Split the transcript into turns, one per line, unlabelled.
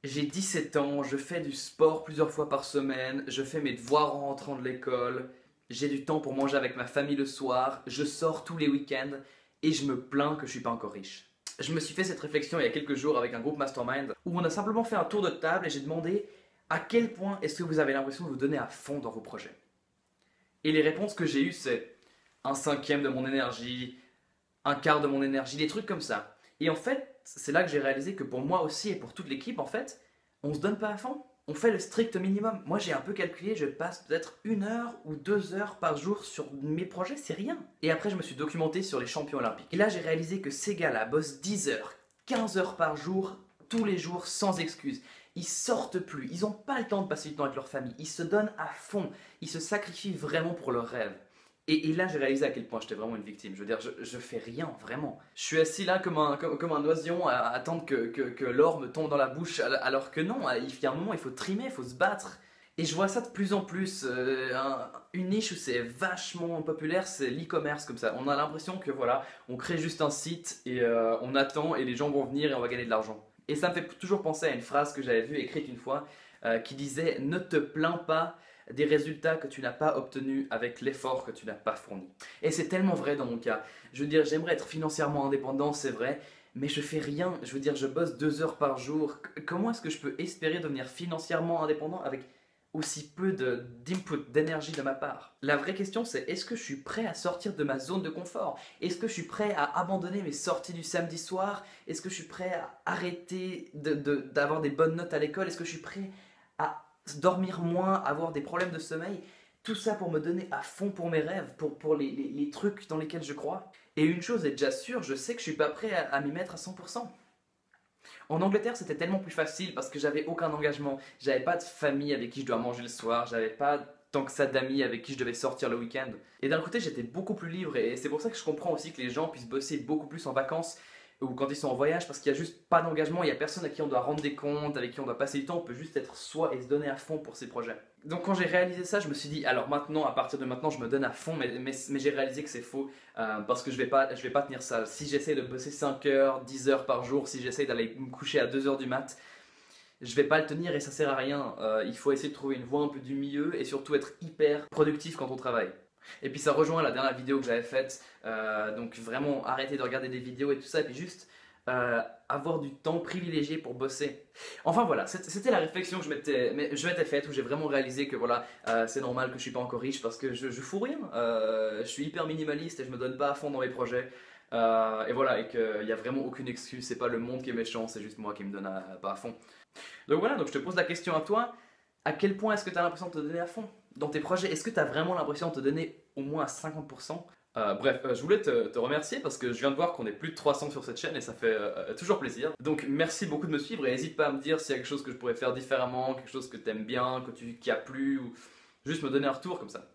J'ai 17 ans, je fais du sport plusieurs fois par semaine, je fais mes devoirs en rentrant de l'école, j'ai du temps pour manger avec ma famille le soir, je sors tous les week-ends et je me plains que je suis pas encore riche. Je me suis fait cette réflexion il y a quelques jours avec un groupe mastermind où on a simplement fait un tour de table et j'ai demandé à quel point est-ce que vous avez l'impression de vous donner à fond dans vos projets. Et les réponses que j'ai eues c'est un cinquième de mon énergie, un quart de mon énergie, des trucs comme ça. Et en fait, c'est là que j'ai réalisé que pour moi aussi et pour toute l'équipe, en fait, on se donne pas à fond. On fait le strict minimum. Moi, j'ai un peu calculé, je passe peut-être 1 heure ou 2 heures par jour sur mes projets, c'est rien. Et après, je me suis documenté sur les champions olympiques. Et là, j'ai réalisé que ces gars-là bossent 10 heures, 15 heures par jour, tous les jours, sans excuse. Ils sortent plus, ils n'ont pas le temps de passer du temps avec leur famille, ils se donnent à fond, ils se sacrifient vraiment pour leurs rêves. Et là, j'ai réalisé à quel point j'étais vraiment une victime. Je veux dire, je fais rien, vraiment. Je suis assis là comme un oisillon à attendre que l'or me tombe dans la bouche, alors que non, il y a un moment, il faut trimer, il faut se battre. Et je vois ça de plus en plus. Une niche où c'est vachement populaire, c'est l'e-commerce comme ça. On a l'impression que voilà, on crée juste un site et on attend et les gens vont venir et on va gagner de l'argent. Et ça me fait toujours penser à une phrase que j'avais vue écrite une fois qui disait: ne te plains pas des résultats que tu n'as pas obtenus avec l'effort que tu n'as pas fourni. Et c'est tellement vrai dans mon cas. Je veux dire, j'aimerais être financièrement indépendant, c'est vrai, mais je fais rien. Je veux dire, je bosse 2 heures par jour. Comment est-ce que je peux espérer devenir financièrement indépendant avec aussi peu d'input, d'énergie de ma part? La vraie question c'est, est-ce que je suis prêt à sortir de ma zone de confort? Est-ce que je suis prêt à abandonner mes sorties du samedi soir? Est-ce que je suis prêt à arrêter d'avoir des bonnes notes à l'école? Est-ce que je suis prêt à dormir moins, avoir des problèmes de sommeil? Tout ça pour me donner à fond pour mes rêves, pour les trucs dans lesquels je crois. Et une chose est déjà sûre, je sais que je suis pas prêt à m'y mettre à 100%. En Angleterre, c'était tellement plus facile parce que j'avais aucun engagement. J'avais pas de famille avec qui je dois manger le soir. J'avais pas tant que ça d'amis avec qui je devais sortir le week-end. Et d'un côté, j'étais beaucoup plus libre et c'est pour ça que je comprends aussi que les gens puissent bosser beaucoup plus en vacances ou quand ils sont en voyage parce qu'il n'y a juste pas d'engagement, il n'y a personne à qui on doit rendre des comptes, avec qui on doit passer du temps, on peut juste être soi et se donner à fond pour ses projets. Donc quand j'ai réalisé ça, je me suis dit, alors maintenant, à partir de maintenant, je me donne à fond, mais j'ai réalisé que c'est faux parce que je vais pas tenir ça. Si j'essaie de bosser 5 heures, 10 heures par jour, si j'essaie d'aller me coucher à 2 heures du mat, je vais pas le tenir et ça sert à rien. Il faut essayer de trouver une voie un peu du milieu et surtout être hyper productif quand on travaille. Et puis ça rejoint la dernière vidéo que j'avais faite, donc vraiment arrêter de regarder des vidéos et tout ça, et puis juste avoir du temps privilégié pour bosser. Enfin voilà, c'était la réflexion que je m'étais faite, où j'ai vraiment réalisé que voilà, c'est normal que je suis pas encore riche parce que je fous rien, je suis hyper minimaliste et je me donne pas à fond dans mes projets. Et voilà, et qu'il n'y a vraiment aucune excuse, c'est pas le monde qui est méchant, c'est juste moi qui me donne pas à fond. Donc voilà, donc je te pose la question à toi, à quel point est-ce que tu as l'impression de te donner à fond dans tes projets? Est-ce que tu as vraiment l'impression de te donner au moins à 50%? Bref, je voulais te remercier parce que je viens de voir qu'on est plus de 300 sur cette chaîne et ça fait toujours plaisir. Donc merci beaucoup de me suivre et n'hésite pas à me dire s'il y a quelque chose que je pourrais faire différemment, quelque chose que tu aimes bien, qui a plu, ou juste me donner un retour comme ça.